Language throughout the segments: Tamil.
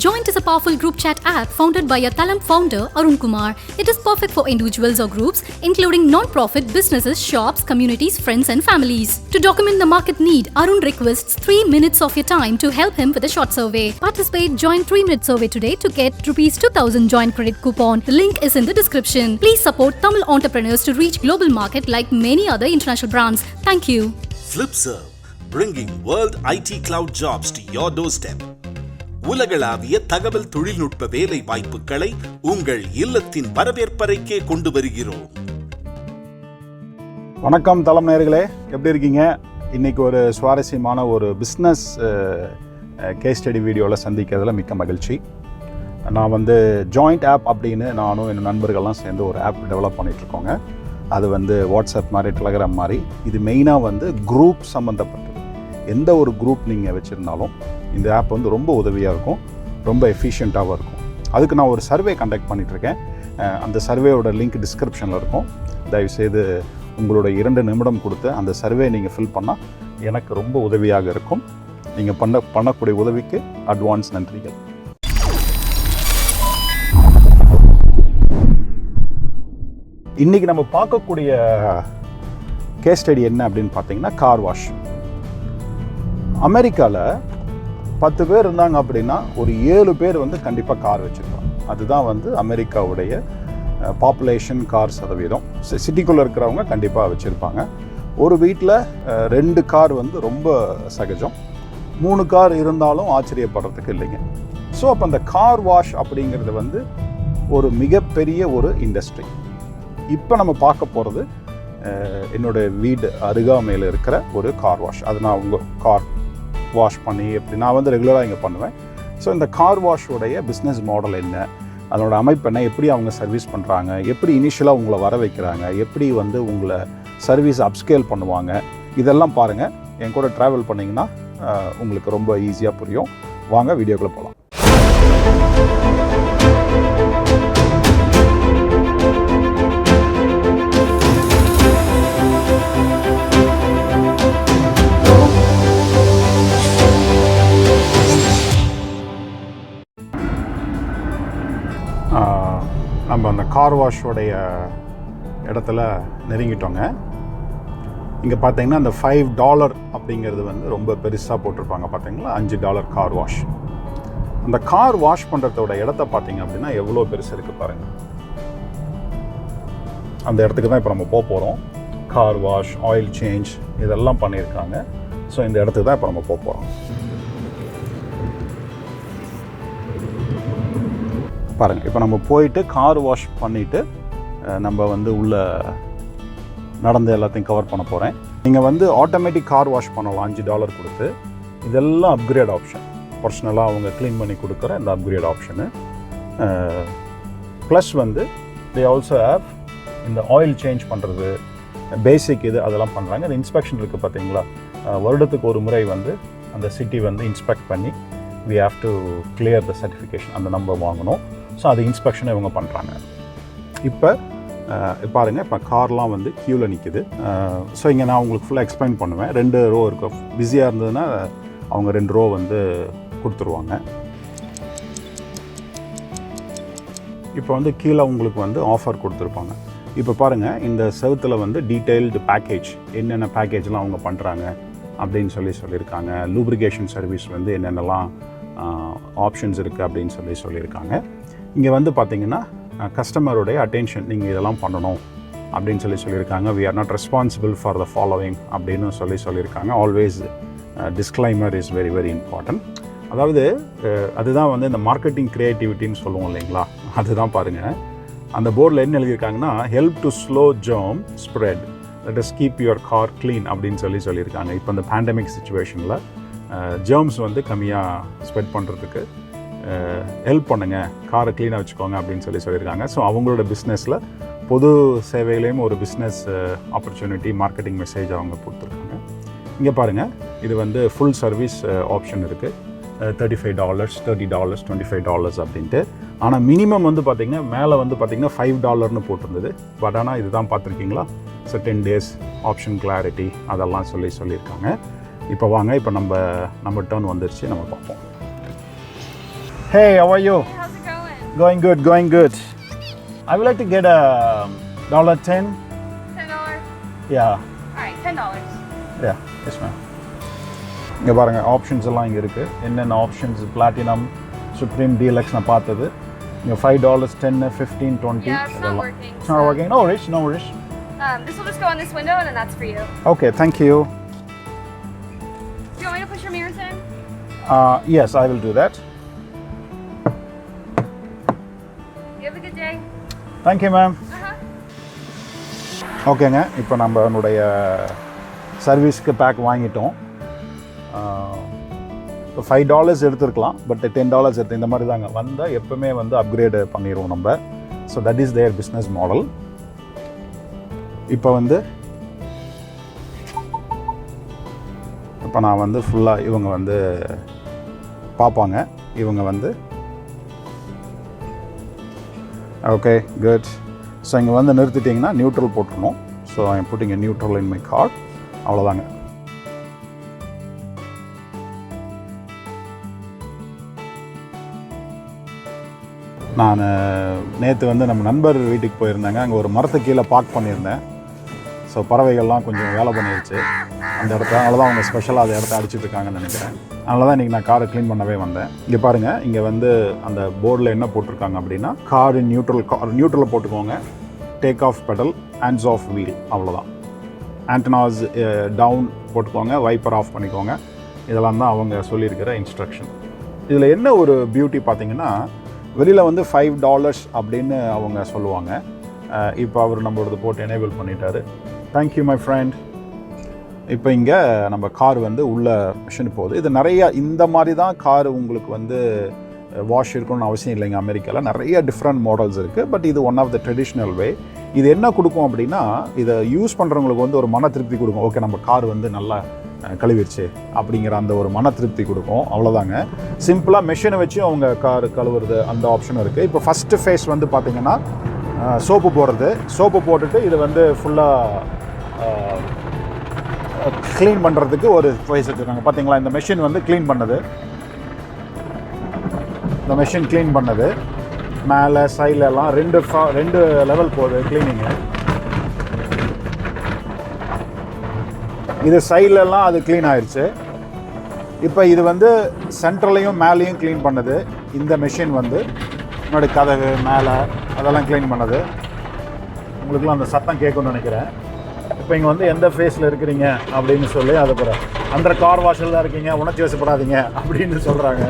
Joint is a powerful group chat app founded by a Talam founder, Arun Kumar. It is perfect for individuals or groups, including non-profit businesses, shops, communities, friends and families. To document the market need, Arun requests 3 minutes of your time to help him with a short survey. Participate, join 3-minute survey today to get ₹2,000 joint credit coupon. The link is in the description. Please support Tamil entrepreneurs to reach global market like many other international brands. Thank you. FlipServe, bringing world IT cloud jobs to your doorstep. உலகளாவிய தகவல் தொழில்நுட்ப வேலை வாய்ப்புகளை உங்கள் இல்லத்தின் வரவேற்பறைக்கே கொண்டு வருகிறோம். வணக்கம் தலம் நேயர்களே, எப்படி இருக்கீங்க? இன்னைக்கு ஒரு சுவாரஸ்யமான ஒரு பிஸ்னஸ் கேஸ் ஸ்டடி வீடியோவில் சந்திக்கிறதுல மிக்க மகிழ்ச்சி. நான் ஜாயிண்ட் ஆப் அப்படின்னு நானும் என் நண்பர்கள்லாம் சேர்ந்து ஒரு ஆப் டெவலப் பண்ணிகிட்ருக்கோங்க. அது வாட்ஸ்அப் மாதிரி, டெலகிராம் மாதிரி. இது மெயினாக குரூப் சம்மந்தப்பட்டது. எந்த ஒரு குரூப் நீங்கள் வச்சுருந்தாலும் இந்த ஆப் ரொம்ப உதவியாக இருக்கும், ரொம்ப எஃபிஷியண்ட்டாகவும் இருக்கும். அதுக்கு நான் ஒரு சர்வே கண்டக்ட் பண்ணிகிட்ருக்கேன். அந்த சர்வேயோட லிங்க் டிஸ்கிரிப்ஷனில் இருக்கும். தயவுசெய்து உங்களோட 2 நிமிடம் கொடுத்து அந்த சர்வே நீங்கள் ஃபில் பண்ணால் எனக்கு ரொம்ப உதவியாக இருக்கும். நீங்கள் பண்ணக்கூடிய உதவிக்கு அட்வான்ஸ் நன்றிகள். இன்றைக்கி நம்ம பார்க்கக்கூடிய கேஸ் ஸ்டடி என்ன அப்படின்னு பார்த்தீங்கன்னா, கார் வாஷ். அமெரிக்காவில் 10 பேர் இருந்தாங்க அப்படின்னா ஒரு 7 பேர் கண்டிப்பாக கார் வச்சுருப்பாங்க. அதுதான் அமெரிக்காவுடைய பாப்புலேஷன் கார் சதவீதம். சிட்டிக்குள்ளே இருக்கிறவங்க கண்டிப்பாக வச்சுருப்பாங்க. ஒரு வீட்டில் 2 கார் ரொம்ப சகஜம். 3 கார் இருந்தாலும் ஆச்சரியப்படுறதுக்கு இல்லைங்க. ஸோ அப்போ அந்த கார் வாஷ் அப்படிங்கிறது ஒரு மிகப்பெரிய ஒரு இண்டஸ்ட்ரி. இப்போ நம்ம பார்க்க போகிறது என்னோடய வீடு அருகாமையில் இருக்கிற ஒரு கார் வாஷ். அது நான் உங்கள் கார் வாஷ் பண்ணி எப்படி நான் ரெகுலராக இங்கே பண்ணுவேன். ஸோ இந்த கார் வாஷோடைய பிஸ்னஸ் மாடல் என்ன, அதனோட அமைப்பு என்ன, எப்படி அவங்க சர்வீஸ் பண்ணுறாங்க, எப்படி இனிஷியலாக உங்களை வர வைக்கிறாங்க, எப்படி உங்களை சர்வீஸ் அப்ஸ்கேல் பண்ணுவாங்க, இதெல்லாம் பாருங்கள். என் கூட ட்ராவல் பண்ணிங்கன்னா உங்களுக்கு ரொம்ப ஈஸியாக புரியும். வாங்க வீடியோக்குள்ளே போகலாம். நம்ம அந்த கார் வாஷோடைய இடத்துல நெருங்கிட்டோங்க. இங்கே பார்த்தீங்கன்னா அந்த $5 அப்படிங்கிறது ரொம்ப பெருசாக போட்டிருப்பாங்க. பார்த்தீங்களா, $5 கார் வாஷ். அந்த கார் வாஷ் பண்ணுறதோட இடத்த பார்த்தீங்க அப்படின்னா எவ்வளோ பெருசு இருக்குது பாருங்கள். அந்த இடத்துக்கு தான் இப்போ நம்ம போகிறோம். கார் வாஷ், ஆயில் சேஞ்ச் இதெல்லாம் பண்ணியிருக்காங்க. ஸோ இந்த இடத்துக்கு தான் இப்போ நம்ம போகிறோம். பாருங்கள், இப்போ நம்ம போயிட்டு கார் வாஷ் பண்ணிவிட்டு நம்ம உள்ளே நடந்து எல்லாத்தையும் கவர் பண்ண போகிறேன். நீங்கள் ஆட்டோமேட்டிக் கார் வாஷ் பண்ணலாம் $5 கொடுத்து. இதெல்லாம் அப்கிரேட் ஆப்ஷன். பர்சனலாக அவங்க க்ளீன் பண்ணி கொடுக்குற இந்த upgrade option. Plus they also have இந்த ஆயில் சேஞ்ச் பண்ணுறது, பேசிக் இது அதெல்லாம் பண்ணுறாங்க. இந்த இன்ஸ்பெக்ஷன் இருக்குது பார்த்தீங்களா, வருடத்துக்கு ஒரு முறை அந்த சிட்டி இன்ஸ்பெக்ட் பண்ணி we have to clear the certification, அந்த நம்பர் வாங்கணும். ஸோ அது இன்ஸ்பெக்ஷனை இவங்க பண்ணுறாங்க. இப்போ பாருங்கள், இப்போ கார்லாம் க்யூவில் நிற்கிது. ஸோ இங்கே நான் உங்களுக்கு ஃபுல்லாக எக்ஸ்பிளைன் பண்ணுவேன். 2 ரோ இருக்கும். பிஸியாக இருந்ததுன்னா அவங்க 2 ரோ கொடுத்துருவாங்க. இப்போ கீழே உங்களுக்கு ஆஃபர் கொடுத்துருப்பாங்க. இப்போ பாருங்கள், இந்த செவுத்தில் டீட்டெயில்டு பேக்கேஜ், என்னென்ன பேக்கேஜ்லாம் அவங்க பண்ணுறாங்க அப்படின்னு சொல்லியிருக்காங்க. லூப்ரிகேஷன் சர்வீஸ் என்னென்னலாம் ஆப்ஷன்ஸ் இருக்குது அப்படின்னு சொல்லியிருக்காங்க. இங்கே பார்த்தீங்கன்னா கஸ்டமருடைய அட்டென்ஷன், நீங்கள் இதெல்லாம் பண்ணணும் அப்படின்னு சொல்லியிருக்காங்க. we are not responsible for the following அப்படின்னு சொல்லியிருக்காங்க. Always disclaimer is very very important. அதாவது அதுதான் இந்த மார்க்கெட்டிங் க்ரியேட்டிவிட்டின்னு சொல்லுவோம் இல்லைங்களா, அதுதான் பாருங்கள். அந்த போர்டில் என்ன எழுதியிருக்காங்கன்னா, help to slow germ spread, let us keep your car clean அப்படின்னு சொல்லியிருக்காங்க. இப்போ இந்த பேண்டமிக் சுச்சுவேஷனில் ஜெர்ம்ஸ் கம்மியாக ஸ்ப்ரெட் பண்ணுறதுக்கு ஹெல்ப் பண்ணுங்கள், காரை க்ளீனாக வச்சுக்கோங்க அப்படின்னு சொல்லியிருக்காங்க. ஸோ அவங்களோட பிஸ்னஸில் பொது சேவையிலையும் ஒரு பிஸ்னஸ் ஆப்பர்ச்சுனிட்டி, மார்க்கெட்டிங் மெசேஜ் அவங்க கொடுத்துருக்காங்க. இங்கே பாருங்கள், இது ஃபுல் சர்வீஸ் ஆப்ஷன் இருக்குது. $35, $30, $25 அப்படின்ட்டு. ஆனால் மினிமம் பார்த்திங்கன்னா மேலே பார்த்திங்கன்னா $5 போட்டிருந்தது. பட் ஆனால் இதுதான் பார்த்துருக்கீங்களா, ஸோ 10 days ஆப்ஷன் கிளாரிட்டி அதெல்லாம் சொல்லியிருக்காங்க. இப்போ வாங்க, இப்போ நம்ம டர்ன் வந்துருச்சு, நம்ம பார்ப்போம். Hey, how are you? Hey, how's it going? Going good, going good. I would like to get a $10. $10? Yeah. Alright, $10. Yeah, yes ma'am. இங்கே பாருங்கள் ஆப்ஷன்ஸ் எல்லாம் இங்கே இருக்குது. என்னென்ன ஆப்ஷன்ஸ் பிளாட்டினம் சுப்ரீம் டீலக்ஸ் நான் பார்த்தது. இங்கே $5, $10, $15, $20. Yeah, it's not working. It's not working. No worries, no worries. This will just go on this window and then that's for you. Okay, thank you. Do you want me to push your mirrors in? Yes, I will do that. You have a good day. Thank you, ma'am. ஓகேங்க, இப்போ நம்மளுடைய சர்வீஸ்க்கு பேக் வாங்கிட்டோம். இப்போ $5 எடுத்துருக்கலாம், பட் $10 எடுத்து இந்த மாதிரி தாங்க வந்தால் எப்பவுமே வந்து அப்கிரேடு பண்ணிடுவோம் நம்ம. So that is their business model. இப்போ வந்து இப்போ நான் வந்து ஃபுல்லாக இவங்க வந்து பார்ப்பாங்க. இவங்க வந்து ஓகே குட். ஸோ இங்கே வந்து நிறுத்திட்டிங்கன்னா நியூட்ரல் போட்டுருணும். So I am putting a neutral in my car. அவ்வளோதாங்க. நான் நேற்று வந்து நம்ம நண்பர் வீட்டுக்கு போயிருந்தேங்க. அங்கே ஒரு மரத்து கீழே பார்க் பண்ணியிருந்தேன். ஸோ பறவைகள்லாம் கொஞ்சம் வேலை பண்ணிடுச்சு அந்த இடத்த. அதனால தான் அவங்க ஸ்பெஷலாக அந்த இடத்த அடிச்சிட்ருக்காங்கன்னு நினைக்கிறேன். அதனால தான் இன்றைக்கி நான் காரை க்ளீன் பண்ணவே வந்தேன். இங்கே பாருங்கள், இங்கே வந்து அந்த போர்டில் என்ன போட்டிருக்காங்க அப்படின்னா கார் இன் நியூட்ரலில் போட்டுக்கோங்க, take off pedal, hands off wheel, அவ்வளோதான். ஆண்டனாஸ் டவுன் போட்டுக்கோங்க, வைப்பர் ஆஃப் பண்ணிக்கோங்க. இதெல்லாம் தான் அவங்க சொல்லியிருக்கிற இன்ஸ்ட்ரக்ஷன். இதில் என்ன ஒரு பியூட்டி பார்த்தீங்கன்னா, வெளியில் வந்து $5 அப்படின்னு அவங்க சொல்லுவாங்க. இப்போ அவர் நம்மளோடது போட்டு எனேபிள் பண்ணிட்டாரு. Thank you my friend. இப்போ இங்கே நம்ம கார் வந்து உள்ள மிஷின் போகுது. இது நிறையா இந்த மாதிரி தான் கார் உங்களுக்கு வந்து வாஷ் இருக்கணும்னு அவசியம் இல்லைங்க. அமெரிக்காவில் நிறைய டிஃப்ரெண்ட் மாடல்ஸ் இருக்குது. பட் இது one of the traditional way. இது என்ன கொடுக்கும் அப்படின்னா, இதை யூஸ் பண்ணுறவங்களுக்கு வந்து ஒரு மன திருப்தி கொடுக்கும். ஓகே, நம்ம கார் வந்து நல்லா கழுவிடுச்சு அப்படிங்கிற அந்த ஒரு மன திருப்தி கொடுக்கும். அவ்வளோதாங்க. சிம்பிளாக மெஷினை வச்சு அவங்க கார் கழுவுறது அந்த ஆப்ஷன் இருக்குது. இப்போ ஃபஸ்ட்டு ஃபேஸ் வந்து பார்த்திங்கன்னா சோப்பு போடுறது. சோப்பு போட்டுட்டு இது வந்து ஃபுல்லாக க்ளீன் பண்ணுறதுக்கு ஒரு ஃபேஸ் வச்சுருக்காங்க. பார்த்தீங்களா, இந்த மெஷின் வந்து க்ளீன் பண்ணுது. இந்த மெஷின் க்ளீன் பண்ணது மேலே சைட்லெல்லாம் ரெண்டு லெவல் போகுது க்ளீனிங்கு. இது சைட்லெல்லாம் அது க்ளீன் ஆயிடுச்சு. இப்போ இது வந்து சென்ட்ரலையும் மேலேயும் க்ளீன் பண்ணுது. இந்த மெஷின் வந்து முன்னாடி கதவு மேலே அதெல்லாம் க்ளீன் பண்ணுது. உங்களுக்குலாம் அந்த சத்தம் கேட்கும்னு நினைக்கிறேன். இப்போ இங்கே வந்து எந்த ஃபேஸில் இருக்கிறீங்க அப்படின்னு சொல்லி அது பிற அந்த கார் வாஷில் தான் இருக்கீங்க, உணர்ச்சி வசப்படாதீங்க அப்படின்னு சொல்கிறாங்க.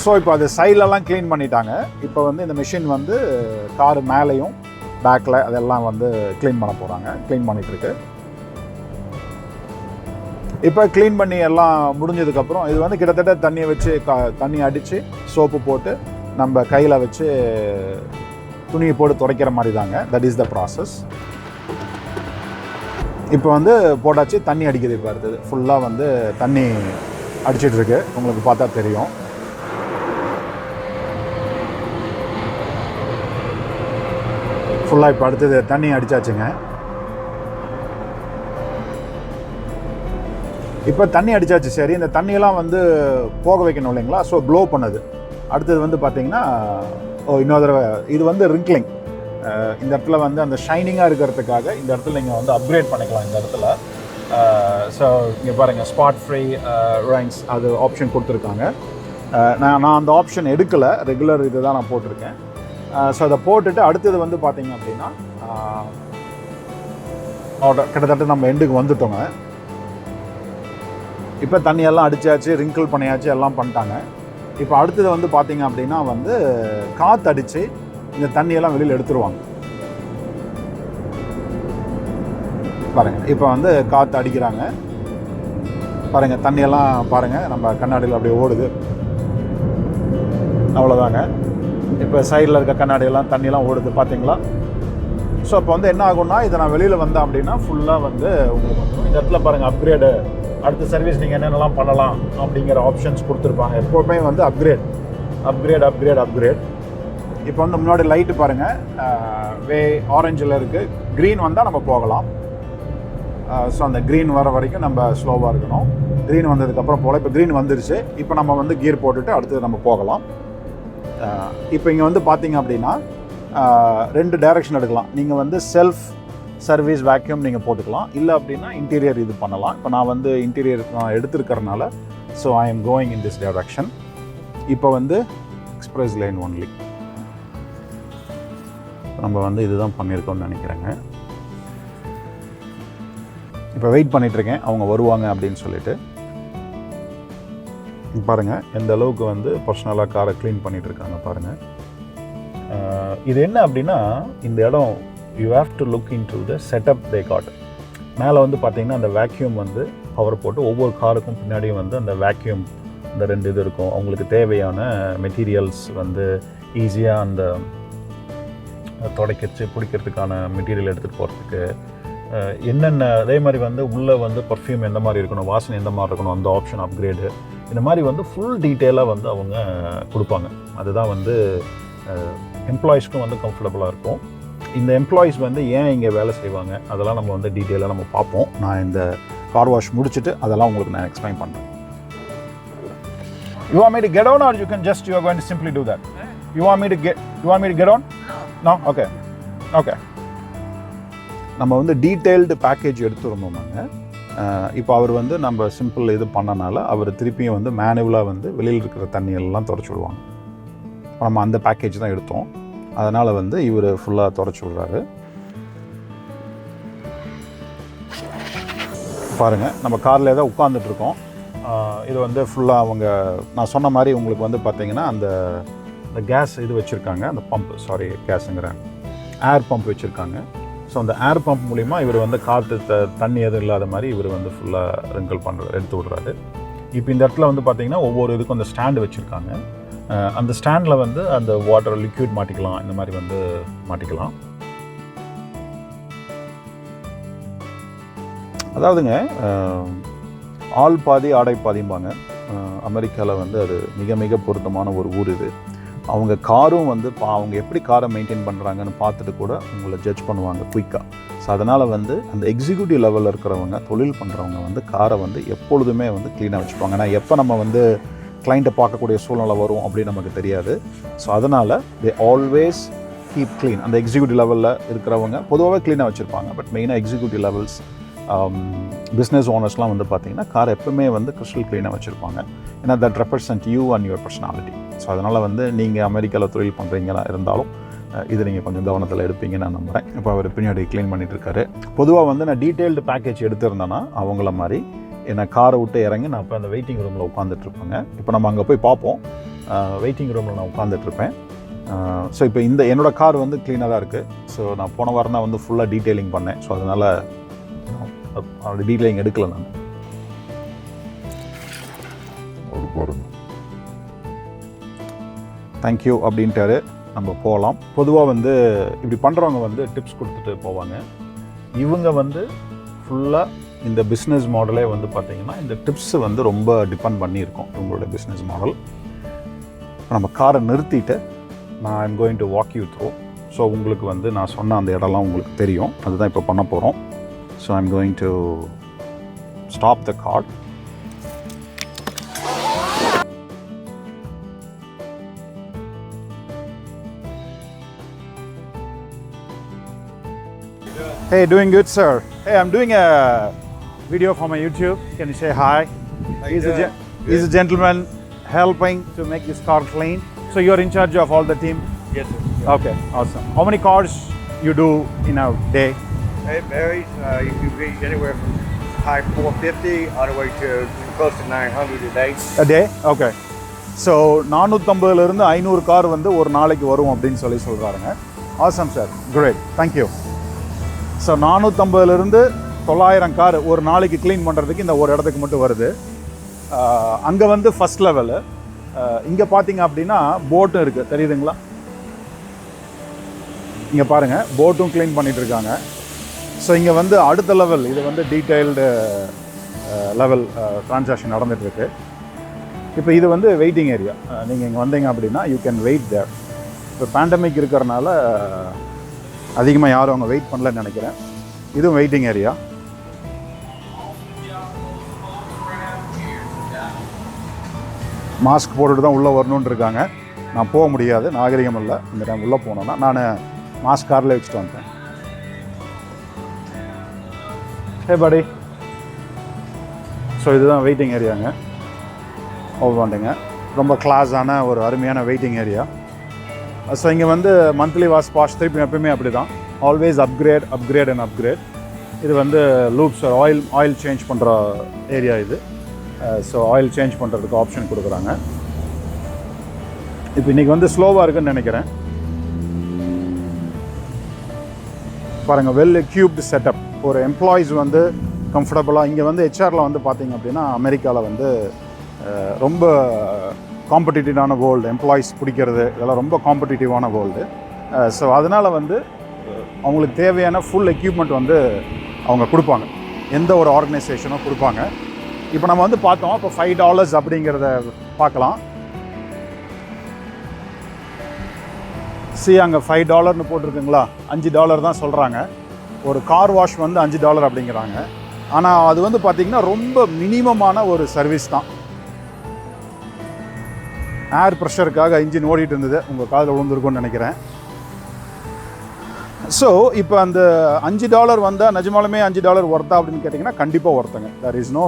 ஸோ இப்போ அது சைட்லலாம் க்ளீன் பண்ணிட்டாங்க. இப்போ வந்து இந்த மிஷின் வந்து கார் மேலேயும் பேக்கில் அதெல்லாம் வந்து க்ளீன் பண்ண போகிறாங்க. க்ளீன் பண்ணிகிட்ருக்கு. இப்போ க்ளீன் பண்ணி எல்லாம் முடிஞ்சதுக்கப்புறம் இது வந்து கிட்டத்தட்ட தண்ணியை வச்சு தண்ணி அடித்து சோப்பு போட்டு நம்ம கையில் வச்சு துணியை போட்டு துடைக்கிற மாதிரி தாங்க. That is the process. இப்போ வந்து போட்டாச்சு, தண்ணி அடிக்குது. இப்போ அடுத்தது ஃபுல்லாக வந்து தண்ணி அடிச்சிட்ருக்கு. உங்களுக்கு பார்த்தா தெரியும். ஃபுல்லாக இப்போ அடுத்தது தண்ணி அடித்தாச்சுங்க. இப்போ தண்ணி அடித்தாச்சு. சரி, இந்த தண்ணியெல்லாம் வந்து போக வைக்கணும் இல்லைங்களா? ஸோ க்ளோ பண்ணுது. அடுத்தது வந்து பார்த்திங்கன்னா இன்னொரு தடவை இது வந்து ரிங்க்லிங். இந்த இடத்துல வந்து அந்த ஷைனிங்காக இருக்கிறதுக்காக இந்த இடத்துல நீங்கள் வந்து அப்கிரேட் பண்ணிக்கலாம். இந்த இடத்துல ஸோ இங்கே பாருங்கள், ஸ்பாட் ஃப்ரீ ரைன்ஸ் அது ஆப்ஷன் கொடுத்துருக்காங்க. நான் அந்த ஆப்ஷன் எடுக்கலை, ரெகுலர் இது தான் நான் போட்டிருக்கேன். ஸோ அதை போட்டுட்டு அடுத்தது வந்து பார்த்திங்க அப்படின்னா கிட்டத்தட்ட நம்ம எண்டுக்கு வந்துட்டோங்க. இப்போ தண்ணியெல்லாம் அடித்தாச்சு, ரிங்கிள் பண்ணியாச்சு, எல்லாம் பண்ணிட்டாங்க. இப்போ அடுத்தது வந்து பார்த்திங்க அப்படின்னா வந்து காற்று அடித்து இந்த தண்ணியெல்லாம் வெளியில் எடுத்துருவாங்க. பாருங்கள், இப்போ வந்து காற்று அடிக்கிறாங்க. பாருங்கள், தண்ணியெல்லாம் பாருங்கள் நம்ம கண்ணாடியில் அப்படியே ஓடுது. அவ்வளோதாங்க. இப்போ சைடில் இருக்க கண்ணாடியெல்லாம் தண்ணியெல்லாம் ஓடுது, பார்த்தீங்களா? ஸோ அப்போ வந்து என்ன ஆகும்னா, இதை நான் வெளியில் வந்தேன் அப்படின்னா ஃபுல்லாக வந்து உங்களுக்கு வந்துடும். இந்த இடத்துல பாருங்கள், அப்கிரேடு, அடுத்த சர்வீஸ் நீங்கள் என்னென்னலாம் பண்ணலாம் அப்படிங்கிற ஆப்ஷன்ஸ் கொடுத்துருப்பாங்க. எப்போவுமே வந்து அப்கிரேட். இப்போ வந்து முன்னாடி லைட்டு பாருங்கள், ஆரஞ்சில் இருக்குது. க்ரீன் வந்தால் நம்ம போகலாம். ஸோ அந்த க்ரீன் வர வரைக்கும் நம்ம ஸ்லோவாக இருக்கணும். க்ரீன் வந்ததுக்கப்புறம் போல் இப்போ க்ரீன் வந்துருச்சு. இப்போ நம்ம வந்து கியர் போட்டுட்டு அடுத்து நம்ம போகலாம். இப்போ இங்கே வந்து பார்த்தீங்க அப்படின்னா 2 டைரெக்ஷன் எடுக்கலாம். நீங்கள் வந்து செல்ஃப் சர்வீஸ் வேக்யூம் நீங்கள் போட்டுக்கலாம், இல்லை அப்படின்னா இன்டீரியர் இது பண்ணலாம். இப்போ நான் வந்து இன்டீரியர் நான் எடுத்துருக்கறனால so I am going in this direction. இப்போ வந்து எக்ஸ்பிரஸ் லைன் ஒன்லி நம்ம வந்து இதுதான் பண்ணியிருக்கோம்னு நினைக்கிறேங்க. இப்போ வெயிட் பண்ணிகிட்ருக்கேன் அவங்க வருவாங்க அப்படின்னு சொல்லிட்டு. பாருங்கள் எந்த அளவுக்கு வந்து பர்சனலாக காரை க்ளீன் பண்ணிகிட்ருக்காங்க பாருங்கள். இது என்ன அப்படின்னா இந்த இடம் you have to look in to the setup they got. மேலே வந்து பார்த்தீங்கன்னா அந்த வேக்யூம் வந்து பவர் போட்டு ஒவ்வொரு காருக்கும் பின்னாடியும் வந்து அந்த வேக்யூம் இந்த 2 இது இருக்கும். அவங்களுக்கு தேவையான மெட்டீரியல்ஸ் வந்து ஈஸியாக அந்த துடைக்கிச்சு பிடிக்கிறதுக்கான மெட்டீரியல் எடுத்துகிட்டு போகிறதுக்கு என்னென்ன, அதே மாதிரி வந்து உள்ளே வந்து பர்ஃப்யூம் எந்த மாதிரி இருக்கணும், வாசனை எந்த மாதிரி இருக்கணும், அந்த ஆப்ஷன் அப்கிரேடு, இந்த மாதிரி வந்து ஃபுல் டீட்டெயிலாக வந்து அவங்க கொடுப்பாங்க. அதுதான் வந்து எம்ப்ளாயீஸ்க்கும் வந்து கம்ஃபர்டபுளாக இருக்கும். இந்த எம்ப்ளாயீஸ் வந்து ஏன் இங்கே வேலை செய்வாங்க அதெல்லாம் நம்ம வந்து டீட்டெயிலாக நம்ம பார்ப்போம். நான் இந்த கார் வாஷ் முடிச்சுட்டு அதெல்லாம் உங்களுக்கு நான் எக்ஸ்பிளைன் பண்ணுறேன். You want me to get on or you are going to simply do that? You want me to get on? No? Okay. நம்ம வந்து டீட்டெயில்டு பேக்கேஜ் எடுத்துருந்தோம் நாங்கள். இப்போ அவர் வந்து நம்ம சிம்பிள் இது பண்ணனால அவர் திருப்பியும் வந்து மேனுவலாக வந்து வெளியில் இருக்கிற தண்ணியெல்லாம் தொடச்சி விடுவாங்க. நம்ம அந்த பேக்கேஜ் தான் எடுத்தோம். அதனால் வந்து இவர் ஃபுல்லாக தொடச்சி விட்றாரு. பாருங்கள் நம்ம காரில் தான் உட்காந்துட்ருக்கோம். இது வந்து ஃபுல்லாக அவங்க நான் சொன்ன மாதிரி உங்களுக்கு வந்து பார்த்திங்கன்னா அந்த கேஸ் இது வச்சுருக்காங்க, அந்த பம்ப் கேஸுங்கிறேன் ஏர் பம்ப் வச்சுருக்காங்க. ஸோ அந்த ஏர் பம்ப் மூலிமா இவர் வந்து காற்று தண்ணி எதுவும் இல்லாத மாதிரி இவர் வந்து ஃபுல்லாக ரிங்கிள் பண்ணுறாரு, எடுத்து விட்றாரு. இப்போ இந்த இடத்துல வந்து பார்த்திங்கன்னா ஒவ்வொரு இதுக்கும் அந்த ஸ்டாண்டு வச்சுருக்காங்க. அந்த ஸ்டாண்டில் வந்து அந்த வாட்டர் லிக்விட் மாட்டிக்கலாம், இந்த மாதிரி வந்து மாட்டிக்கலாம். அதாவதுங்க ஆள் பாதி ஆடை பாதிம்பாங்க. அமெரிக்காவில் வந்து அது மிக மிக பொருத்தமான ஒரு ஊர் இது. அவங்க காரும் வந்து அவங்க எப்படி காரை மெயின்டைன் பண்ணுறாங்கன்னு பார்த்துட்டு கூட உங்களை ஜட்ஜ் பண்ணுவாங்க குயிக்காக. ஸோ அதனால் வந்து அந்த எக்ஸிக்யூட்டிவ் லெவலில் இருக்கிறவங்க, தொழில் பண்ணுறவங்க வந்து காரை வந்து எப்பொழுதுமே வந்து க்ளீனாக வச்சுப்பாங்க. ஏன்னா எப்போ நம்ம வந்து கிளைண்ட்டை பார்க்கக்கூடிய சூழ்நிலை வரும் அப்படின்னு நமக்கு தெரியாது. ஸோ அதனால் தே ஆல்வேஸ் கீப் க்ளீன். அந்த எக்ஸிக்யூட்டிவ் லெவலில் இருக்கிறவங்க பொதுவாகவே க்ளீனாக வச்சுருப்பாங்க. பட் மெயினாக எக்ஸிக்யூட்டிவ் லெவல்ஸ் பிஸ்னஸ் ஓனர்ஸ்லாம் வந்து பார்த்திங்கன்னா கார் எப்பவுமே வந்து கிறிஸ்டல் க்ளீனாக வச்சுருப்பாங்க. ஏன்னா that represent you and your personality. So அதனால் வந்து நீங்கள் அமெரிக்காவில் தொழில் பண்ணுறீங்களா இருந்தாலும் இது நீங்கள் கொஞ்சம் கவனத்தில் எடுப்பீங்கன்னு நான் நம்புகிறேன். இப்போ அவர் பின்னாடி க்ளீன் பண்ணிகிட்ருக்காரு. பொதுவாக வந்து நான் டீட்டெயில்டு பேக்கேஜ் எடுத்திருந்தேன்னா அவங்கள மாதிரி என்னை காரை விட்டு இறங்கி நான் இப்போ அந்த வெயிட்டிங் ரூமில் உட்காந்துட்ருப்பேங்க. இப்போ நம்ம அங்கே போய் பார்ப்போம். வெயிட்டிங் ரூமில் நான் உட்காந்துட்ருப்பேன். ஸோ இப்போ என்னோடய கார் வந்து க்ளீனாக தான் இருக்குது. ஸோ நான் போன வாரம் தான் வந்து ஃபுல்லாக டீட்டெயிலிங் பண்ணேன். ஸோ அதனால் அவரோட டீட்டெயிலிங் எடுக்கலை நான். தேங்க்யூ அப்படின்ட்டாரு. நம்ம போகலாம். பொதுவாக வந்து இப்படி பண்ணுறவங்க வந்து டிப்ஸ் கொடுத்துட்டு போவாங்க. இவங்க வந்து ஃபுல்லாக இந்த பிஸ்னஸ் மாடலே வந்து பார்த்திங்கன்னா இந்த டிப்ஸு வந்து ரொம்ப டிபெண்ட் பண்ணியிருக்கோம் உங்களோட பிஸ்னஸ் மாடல். நம்ம காரை நிறுத்திட்டு நான் I'm going to walk you through. So உங்களுக்கு வந்து நான் சொன்ன அந்த இடம்லாம் உங்களுக்கு தெரியும். அதுதான் இப்போ பண்ண போகிறோம். So I'm going to stop the car. Hey, doing good, sir. Hey, I'm doing a video for my YouTube. Can you say hi? He's a gentleman helping to make this car clean. So you're in charge of all the team? Yes, sir. Okay, awesome. How many cars you do in a day? It varies. You can be anywhere from high 450 all the way to close to 900 a day. A day? Okay. So 450 500 car வந்து ஒரு நாளைக்கு வரும் அப்படின்னு சொல்றாருங்க. Awesome, sir. Great. Thank you. So 450 900 car ஒரு நாளைக்கு க்ளீன் பண்ணுறதுக்கு இந்த ஒரு இடத்துக்கு மட்டும் வருது. அங்கே வந்து ஃபஸ்ட் லெவலு. இங்கே பார்த்தீங்க அப்படின்னா போட்டும் இருக்குது, தெரியுதுங்களா? இங்கே பாருங்கள், போட்டும் க்ளீன் பண்ணிகிட்ருக்காங்க. ஸோ இங்கே வந்து அடுத்த லெவல், இது வந்து டீட்டெயில்டு லெவல் ட்ரான்சாக்ஷன் நடந்துகிட்ருக்கு. இப்போ இது வந்து வெயிட்டிங் ஏரியா. நீங்கள் இங்கே வந்தீங்க அப்படின்னா யூ கேன் வெயிட் தேர். இப்போ பேண்டமிக் இருக்கிறனால அதிகமாக யாரும் அவங்க வெயிட் பண்ணலன்னு நினைக்கிறேன். இதுவும் வெயிட்டிங் ஏரியா. மாஸ்க் போட்டுட்டு தான் உள்ளே வரணுன்னு இருக்காங்க. நான் போக முடியாது, நாகரிகம் இல்லை. இந்த டைம் உள்ளே போனோன்னா நான் மாஸ்க் காரில் வச்சுட்டு வந்துட்டேன். ஹே பாடி. ஸோ இதுதான் வெயிட்டிங் ஏரியாங்க. வந்துங்க ரொம்ப கிளாஸான ஒரு அருமையான வெயிட்டிங் ஏரியா. ஸோ இங்கே வந்து மந்த்லி வாஷ் திருப்பி எப்பயுமே அப்படி தான், ஆல்வேஸ் அப்கிரேட் அண்ட் அப்கிரேட். இது வந்து லூப்ஸ் ஆயில் சேஞ்ச் பண்ணுற ஏரியா இது. ஸோ ஆயில் சேஞ்ச் பண்ணுறதுக்கு ஆப்ஷன் கொடுக்குறாங்க. இப்போ இன்றைக்கி வந்து ஸ்லோவாக இருக்குன்னு நினைக்கிறேன். பாருங்கள், வெல் எக்யூப்டு செட்டப். ஒரு எம்ப்ளாயீஸ் வந்து கம்ஃபர்டபுளாக இங்கே வந்து ஹெச்ஆரில் வந்து பார்த்திங்க அப்படின்னா அமெரிக்காவில் வந்து ரொம்ப காம்படிட்டிவான வேர்ல்டு. எம்ப்ளாயீஸ் பிடிக்கிறது இதெல்லாம் ரொம்ப காம்படிட்டிவான வேர்ல்டு. ஸோ அதனால் வந்து அவங்களுக்கு தேவையான ஃபுல் எக்யூப்மெண்ட் வந்து அவங்க கொடுப்பாங்க, எந்த ஒரு ஆர்கனைசேஷனும் கொடுப்பாங்க. இப்போ நம்ம வந்து பார்த்தோம், இப்போ $5 அப்படிங்கிறத பார்க்கலாம். அங்கே $5 போட்டிருக்குங்களா, $5 தான் சொல்கிறாங்க. ஒரு கார் வாஷ் வந்து $5 அப்படிங்கிறாங்க. ஆனால் அது வந்து பார்த்திங்கன்னா ரொம்ப மினிமமான ஒரு சர்வீஸ் தான். ஏர் ப்ரெஷருக்காக இன்ஜின் ஓடிட்டு இருந்தது, உங்கள் காதில் விழுந்துருக்குன்னு நினைக்கிறேன். ஸோ இப்போ அந்த $5 வந்தால் நிஜமாலுமே $5 ஒர்த்தா அப்படின்னு கேட்டிங்கன்னா கண்டிப்பாக ஒர்த்துங்க. There is no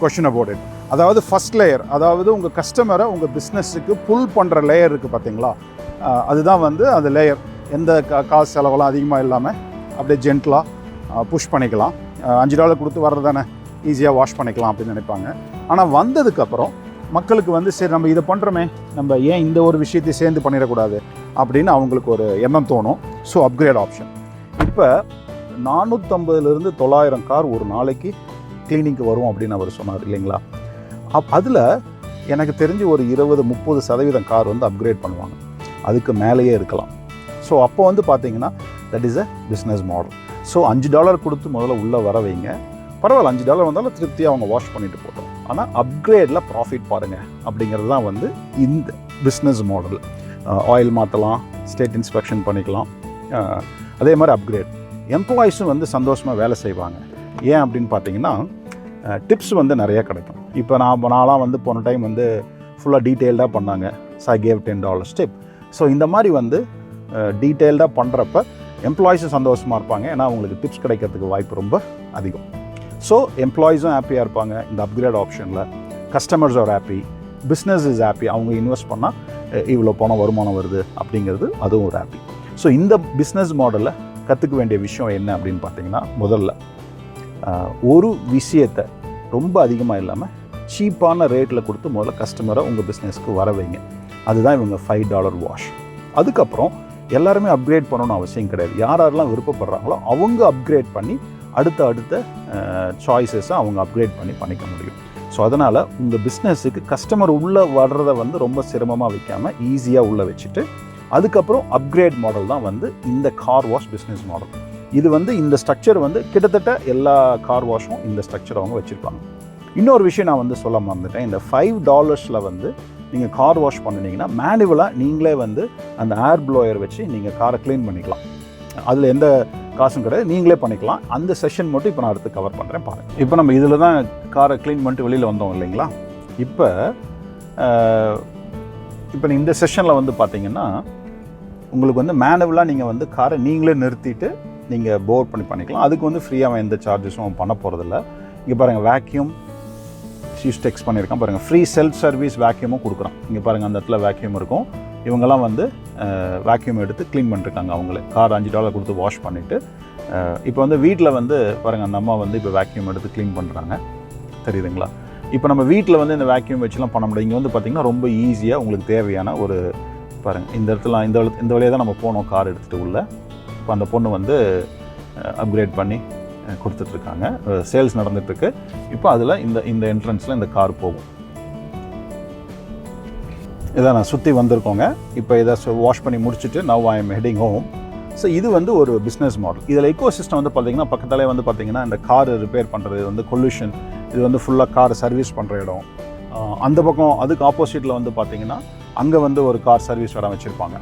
question about it. அதாவது ஃபஸ்ட் லேயர், அதாவது உங்கள் கஸ்டமரை உங்கள் பிஸ்னஸுக்கு புல் பண்ணுற லேயர் இருக்குது பார்த்தீங்களா, அதுதான் வந்து அந்த லேயர். எந்த காசு செலவெல்லாம் அதிகமாக இல்லாமல் அப்படியே ஜென்டலாக புஷ் பண்ணிக்கலாம். $5 கொடுத்து வர்றதானே, ஈஸியாக வாஷ் பண்ணிக்கலாம் அப்படின்னு நினைப்பாங்க. ஆனால் வந்ததுக்கப்புறம் மக்களுக்கு வந்து சரி நம்ம இதை பண்ணுறோமே, நம்ம ஏன் இந்த ஒரு விஷயத்தை சேர்ந்து பண்ணிடக்கூடாது அப்படின்னு அவங்களுக்கு ஒரு எண்ணம் தோணும். So upgrade option. இப்போ 450லேருந்து 900 கார் ஒரு நாளைக்கு கிளீனிங்க்கு வரும் அப்படின்னு அவர் சொன்னார் இல்லைங்களா. அதில் எனக்கு தெரிஞ்சு ஒரு 20-30% கார் வந்து அப்கிரேட் பண்ணுவாங்க, அதுக்கு மேலேயே இருக்கலாம். ஸோ அப்போ வந்து பார்த்தீங்கன்னா that is a business model. So $5 கொடுத்து முதல்ல உள்ளே வர வைங்க, பரவாயில்ல $5 வந்தாலும் திருப்தியாக அவங்க வாஷ் பண்ணிட்டு போட்டோம். ஆனால் அப்கிரேடில் ப்ராஃபிட் பாருங்கள் அப்படிங்கிறது தான் வந்து இந்த பிஸ்னஸ் மாடல். ஆயில் மாற்றலாம், ஸ்டேட் இன்ஸ்பெக்ஷன் பண்ணிக்கலாம், அதே மாதிரி அப்கிரேட். எம்ப்ளாயீஸும் வந்து சந்தோஷமாக வேலை செய்வாங்க. ஏன் அப்படின்னு பார்த்தீங்கன்னா டிப்ஸ் வந்து நிறையா கிடைக்கும். இப்போ நான்லாம் வந்து போன டைம் வந்து ஃபுல்லாக டீட்டெயில்டாக பண்ணாங்க. So I gave $10 tip. So இந்த மாதிரி வந்து டீட்டெயில்டாக பண்ணுறப்ப எம்ப்ளாயீஸும் சந்தோஷமாக இருப்பாங்க, ஏன்னா அவங்களுக்கு டிப்ஸ் கிடைக்கிறதுக்கு வாய்ப்பு ரொம்ப அதிகம். ஸோ எம்ப்ளாயீஸும் ஹாப்பியாக இருப்பாங்க இந்த அப்கிரேட் ஆப்ஷனில், customers are happy, business is happy. அவங்க இன்வெஸ்ட் பண்ணால் இவ்வளோ பணம் வருமானம் வருது அப்படிங்கிறது அதுவும் ஒரு ஹாப்பி. ஸோ இந்த பிஸ்னஸ் மாடலில் கற்றுக்க வேண்டிய விஷயம் என்ன அப்படின்னு பார்த்தீங்கன்னா, முதல்ல ஒரு விஷயத்தை ரொம்ப அதிகமாக இல்லாமல் சீப்பான ரேட்டில் கொடுத்து முதல்ல கஸ்டமரை உங்கள் பிஸ்னஸ்க்கு வர வைங்க. அதுதான் இவங்க $5 வாஷ். அதுக்கப்புறம் எல்லாருமே அப்கிரேட் பண்ணணும்னு அவசியம் கிடையாது. யாரெல்லாம் விருப்பப்படுறாங்களோ அவங்க அப்கிரேட் பண்ணி அடுத்த சாய்ஸஸை அவங்க அப்கிரேட் பண்ணிக்க முடியும். ஸோ அதனால் உங்கள் பிஸ்னஸுக்கு கஸ்டமர் உள்ளே வர்றதை வந்து ரொம்ப சிரமமாக வைக்காமல் ஈஸியாக உள்ளே வச்சுட்டு அதுக்கப்புறம் அப்கிரேட் மாடல் தான் வந்து இந்த கார் வாஷ் பிஸ்னஸ் மாடல். இது வந்து இந்த ஸ்ட்ரக்சர் வந்து கிட்டத்தட்ட எல்லா கார் வாஷும் இந்த ஸ்ட்ரக்சர் அவங்க வச்சுருப்பாங்க. இன்னொரு விஷயம் நான் வந்து சொல்ல மறந்துட்டேன். இந்த $5 வந்து நீங்கள் கார் வாஷ் பண்ணினீங்கன்னா மேனுவலாக நீங்களே வந்து அந்த ஏர் ப்ளோயர் வச்சு நீங்கள் காரை க்ளீன் பண்ணிக்கலாம். அதில் எந்த காசும் கிடையாது, நீங்களே பண்ணிக்கலாம். அந்த செஷன் மட்டும் இப்போ நான் அடுத்து கவர் பண்ணுறேன் பாருங்கள். இப்போ நம்ம இதில் தான் காரை க்ளீன் பண்ணிட்டு வெளியில் வந்தோம் இல்லைங்களா. இப்போ இந்த செஷனில் வந்து பார்த்தீங்கன்னா உங்களுக்கு வந்து மேனுவலாக நீங்கள் வந்து காரை நீங்களே நிறுத்திட்டு நீங்கள் போர் பண்ணிக்கலாம். அதுக்கு வந்து ஃப்ரீயாக எந்த சார்ஜஸும் பண்ண போகிறதில்ல. இங்கே பாருங்கள், வேக்யூம் டெக்ஸ்ட் பண்ணியிருக்கான் பாருங்கள். ஃப்ரீ செல்ஃப் சர்வீஸ் வேக்யூமும் கொடுக்குறான். இங்கே பாருங்கள், அந்த இடத்துல வேக்யூம் இருக்கும். இவங்கெல்லாம் வந்து வேக்யூம் எடுத்து க்ளீன் பண்ணிருக்காங்க. அவங்களே கார் $5 கொடுத்து வாஷ் பண்ணிவிட்டு இப்போ வந்து வீட்டில் வந்து பாருங்கள், அந்த அம்மா வந்து இப்போ வேக்யூம் எடுத்து க்ளீன் பண்ணுறாங்க, தெரியுதுங்களா. இப்போ நம்ம வீட்டில் வந்து இந்த வேக்யூம் வச்சுலாம் பண்ண முடியும். இங்கே வந்து பார்த்திங்கன்னா ரொம்ப ஈஸியாக உங்களுக்கு தேவையான ஒரு பாருங்கள், இந்த இடத்துல இந்த வழியாக தான் நம்ம போனோம் கார் எடுத்துகிட்டு உள்ள. இப்போ அந்த பொண்ணு வந்து அப்கிரேட் பண்ணி கொடுத்துட்ருக்காங்க, சேல்ஸ் நடந்துகிட்ருக்கு. இப்போ அதில் இந்த என்ட்ரன்ஸில் இந்த கார் போகும். இதை நான் சுற்றி வந்திருக்கோங்க. இப்போ இதை வாஷ் பண்ணி முடிச்சுட்டு now I am heading home. So இது வந்து ஒரு பிஸ்னஸ் மாடல். இதில் எக்கோ சிஸ்டம் வந்து பார்த்திங்கன்னா பக்கத்தாலே வந்து பார்த்திங்கன்னா இந்த கார் ரிப்பேர் பண்ணுறது வந்து கொல்யூஷன், இது வந்து ஃபுல்லாக கார் சர்வீஸ் பண்ணுற இடம். அந்த பக்கம் அதுக்கு ஆப்போசிட்டில் வந்து பார்த்திங்கன்னா அங்கே வந்து ஒரு கார் சர்வீஸ் இடம் வச்சுருப்பாங்க.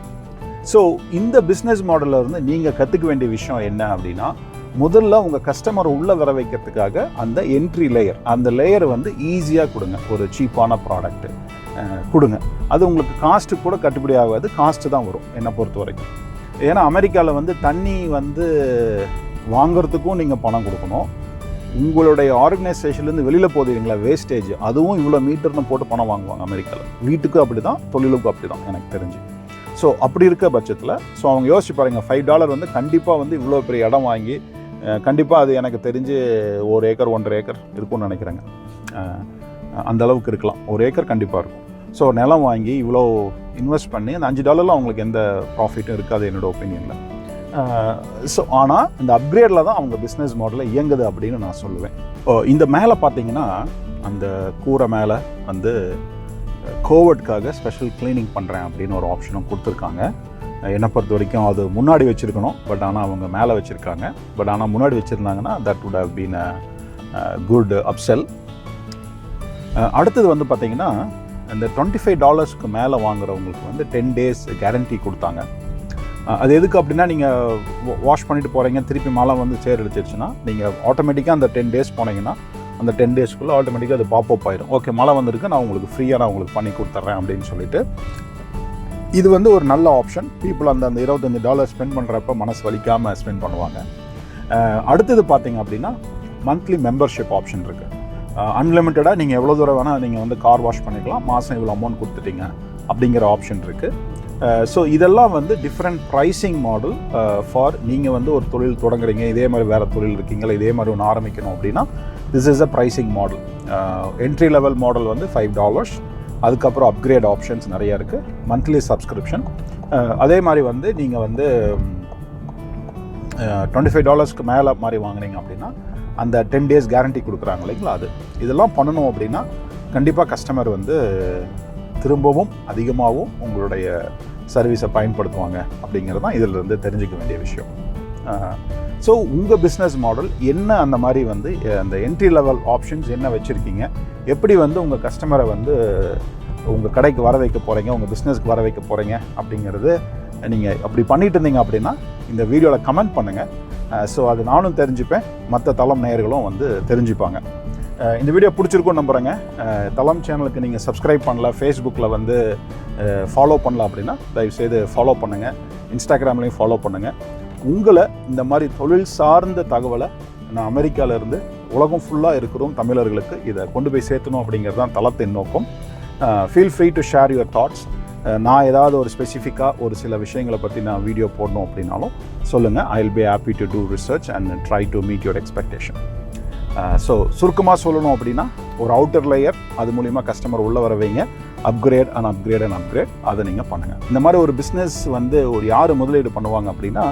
ஸோ இந்த பிஸ்னஸ் மாடலில் இருந்து நீங்கள் கற்றுக்க வேண்டிய விஷயம் என்ன அப்படின்னா, முதல்ல உங்கள் கஸ்டமரை உள்ளே வர வைக்கிறதுக்காக அந்த என்ட்ரி லேயர், அந்த லேயர் வந்து ஈஸியாக கொடுங்க. ஒரு சீப்பான ப்ராடக்ட்டு, கொடுங்க. அது உங்களுக்கு காஸ்ட்டு கூட கட்டுப்படி ஆகாது, காஸ்ட்டு தான் வரும் என்னை பொறுத்த வரைக்கும். ஏன்னா அமெரிக்காவில் வந்து தண்ணி வந்து வாங்கிறதுக்கும் நீங்கள் பணம் கொடுக்கணும். உங்களுடைய ஆர்கனைசேஷன்லேருந்து வெளியில் போதுவீங்களா வேஸ்டேஜ், அதுவும் இவ்வளோ மீட்டர்னு போட்டு பணம் வாங்குவாங்க அமெரிக்காவில். வீட்டுக்கும் அப்படி தான், தொழிலுக்கும் அப்படி தான் எனக்கு தெரிஞ்சு. ஸோ அப்படி இருக்க பட்சத்தில் ஸோ அவங்க யோசிச்சு பாருங்கள், $5 வந்து கண்டிப்பாக வந்து இவ்வளோ பெரிய இடம் வாங்கி கண்டிப்பாக அது எனக்கு தெரிஞ்சு 1 ஏக்கர் 1.5 ஏக்கர் இருக்கும்னு நினைக்கிறேங்க. அந்த அளவுக்கு இருக்கலாம், 1 ஏக்கர் கண்டிப்பாக இருக்கும். ஸோ நிலம் வாங்கி இவ்வளோ இன்வெஸ்ட் பண்ணி அந்த $5 அவங்களுக்கு எந்த ப்ராஃபிட்டும் இருக்காது என்னோடய ஒப்பீனியனில். ஸோ ஆனால் இந்த அப்கிரேடில் தான் அவங்க பிஸ்னஸ் மாடலில் இயங்குது அப்படின்னு நான் சொல்லுவேன். இந்த மேலே பார்த்தீங்கன்னா அந்த கூரை மேலே வந்து கோவிட்காக ஸ்பெஷல் க்ளீனிங் பண்ணுறேன் அப்படின்னு ஒரு ஆப்ஷனும் கொடுத்துருக்காங்க. என்னை பொறுத்த வரைக்கும் அது முன்னாடி வச்சுருக்கணும், பட் ஆனால் அவங்க மேலே வச்சுருக்காங்க. பட் ஆனால் முன்னாடி வச்சுருந்தாங்கன்னா that would have been a good upsell. அடுத்தது வந்து பார்த்திங்கன்னா இந்த $25 மேலே வாங்குறவங்களுக்கு வந்து 10 days கேரண்டி கொடுத்தாங்க. அது எதுக்கு அப்படின்னா, நீங்கள் வாஷ் பண்ணிட்டு போகிறீங்க, திருப்பி மழை வந்து சேர் அடிச்சிருச்சுன்னா நீங்கள் ஆட்டோமேட்டிக்காக அந்த 10 days போனீங்கன்னா அந்த 10 daysக்குள்ளே ஆட்டோமேட்டிக்காக அது பாப்அப் ஆயிடும். ஓகே, மழை வந்திருக்கு, நான் உங்களுக்கு ஃப்ரீயாக நான் உங்களுக்கு பண்ணி கொடுத்துட்றேன் அப்படின்னு சொல்லிட்டு. இது வந்து ஒரு நல்ல ஆப்ஷன். பீப்புள் அந்த $25 ஸ்பெண்ட் பண்ணுறப்ப மனசு வலிக்காமல் ஸ்பெண்ட் பண்ணுவாங்க. அடுத்தது பார்த்தீங்க அப்படின்னா மந்த்லி மெம்பர்ஷிப் ஆப்ஷன் இருக்குது. அன்லிமிட்டடாக நீங்கள் எவ்வளோ தூரம் வேணால் நீங்கள் வந்து கார் வாஷ் பண்ணிக்கலாம், மாதம் இவ்வளோ அமௌண்ட் கொடுத்துட்டீங்க அப்படிங்கிற ஆப்ஷன் இருக்குது. ஸோ இதெல்லாம் வந்து டிஃப்ரெண்ட் ப்ரைஸிங் மாடல் ஃபார் நீங்கள் வந்து ஒரு தொழில் தொடங்குறீங்க, இதே மாதிரி வேறு தொழில் இருக்கீங்களா, இதே மாதிரி ஒன்று ஆரம்பிக்கணும் அப்படின்னா this is a pricing model. Entry level model வந்து $5. அதுக்கப்புறம் அப்கிரேட் ஆப்ஷன்ஸ் நிறையா இருக்குது, மந்த்லி சப்ஸ்கிரிப்ஷன். அதே மாதிரி வந்து நீங்கள் வந்து $25 மேலே மாதிரி வாங்குனீங்க அப்படின்னா அந்த 10 days கேரண்டி கொடுக்குறாங்க இல்லைங்களா, அது இதெல்லாம் பண்ணணும் அப்படின்னா கண்டிப்பாக கஸ்டமர் வந்து திரும்பவும் அதிகமாகவும் உங்களுடைய சர்வீஸை பயன்படுத்துவாங்க அப்படிங்கிறது தான் இதிலிருந்து தெரிஞ்சிக்க வேண்டிய விஷயம். ஸோ உங்கள் பிஸ்னஸ் மாடல் என்ன, அந்த மாதிரி வந்து அந்த என்ட்ரி லெவல் ஆப்ஷன்ஸ் என்ன வச்சுருக்கீங்க, எப்படி வந்து உங்கள் கஸ்டமரை வந்து உங்கள் கடைக்கு வர வைக்க போகிறீங்க, உங்கள் பிஸ்னஸ்க்கு வர வைக்க போகிறீங்க அப்படிங்கிறது நீங்கள் அப்படி பண்ணிட்டு இருந்தீங்க அப்படின்னா இந்த வீடியோவில் கமெண்ட் பண்ணுங்கள். ஸோ அது நானும் தெரிஞ்சுப்பேன், மற்ற தளம் நேயர்களும் வந்து தெரிஞ்சுப்பாங்க. இந்த வீடியோ பிடிச்சிருக்கும்னு நம்புகிறேங்க. தளம் சேனலுக்கு நீங்கள் சப்ஸ்கிரைப் பண்ணல, ஃபேஸ்புக்கில் வந்து ஃபாலோ பண்ணல அப்படின்னா தயவுசெய்து ஃபாலோ பண்ணுங்கள், இன்ஸ்டாகிராம்லேயும் ஃபாலோ பண்ணுங்கள். உங்களை இந்த மாதிரி தொழில் சார்ந்த தகவலை நான் அமெரிக்காவிலேருந்து உலகம் ஃபுல்லாக இருக்கிறோம் தமிழர்களுக்கு இதை கொண்டு போய் சேர்த்தணும் அப்படிங்கிறது தான் தளத்தின் நோக்கம். Feel free to share your thoughts. நான் ஏதாவது ஒரு ஸ்பெசிஃபிக்காக ஒரு சில விஷயங்களை பற்றி நான் வீடியோ போடணும் அப்படின்னாலும் சொல்லுங்கள். I will be happy to do research and try to meet your expectation. So சுருக்கமாக சொல்லணும் அப்படின்னா ஒரு அவுட்டர் லேயர், அது மூலிமா கஸ்டமர் உள்ளே வர வைங்க, அப்கிரேட் அதை நீங்கள் பண்ணுங்கள். இந்த மாதிரி ஒரு பிஸ்னஸ் வந்து ஒரு யார் முதலீடு பண்ணுவாங்க அப்படின்னா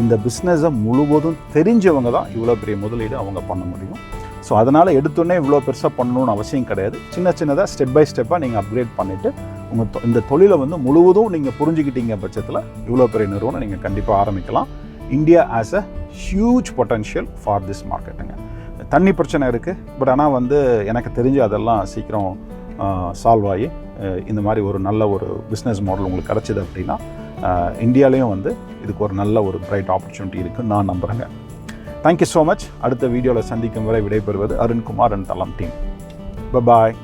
இந்த பிஸ்னஸை முழுவதும் தெரிஞ்சவங்க தான் இவ்வளோ பெரிய முதலீடு அவங்க பண்ண முடியும். ஸோ அதனால் எடுத்தோடனே இவ்வளோ பெருசாக பண்ணணும்னு அவசியம் கிடையாது. சின்னதாக ஸ்டெப் பை ஸ்டெப்பாக நீங்கள் அப்கிரேட் பண்ணிவிட்டு உங்கள் இந்த தொழிலை வந்து முழுவதும் நீங்கள் புரிஞ்சுக்கிட்டீங்க பட்சத்தில் இவ்வளோ பெரிய நிறுவனம் நீங்கள் கண்டிப்பாக ஆரம்பிக்கலாம். India has a huge potential for this மார்க்கெட்டுங்க. தண்ணி பிரச்சனை இருக்குது, பட் ஆனால் வந்து எனக்கு தெரிஞ்சு அதெல்லாம் சீக்கிரம் சால்வ் ஆகி இந்த மாதிரி ஒரு நல்ல ஒரு பிஸ்னஸ் மாடல் உங்களுக்கு கிடச்சிது அப்படின்னா இந்தியாலேயும் வந்து இதுக்கு ஒரு நல்ல ஒரு பிரைட் ஆப்பர்ச்சுனிட்டி இருக்குன்னு நான் நம்புகிறேங்க. Thank you so much. அடுத்த வீடியோவில் சந்திக்கும் வரை விடைபெறுவது அருண் குமார் அண்ட் தளம் டீம். பாய்.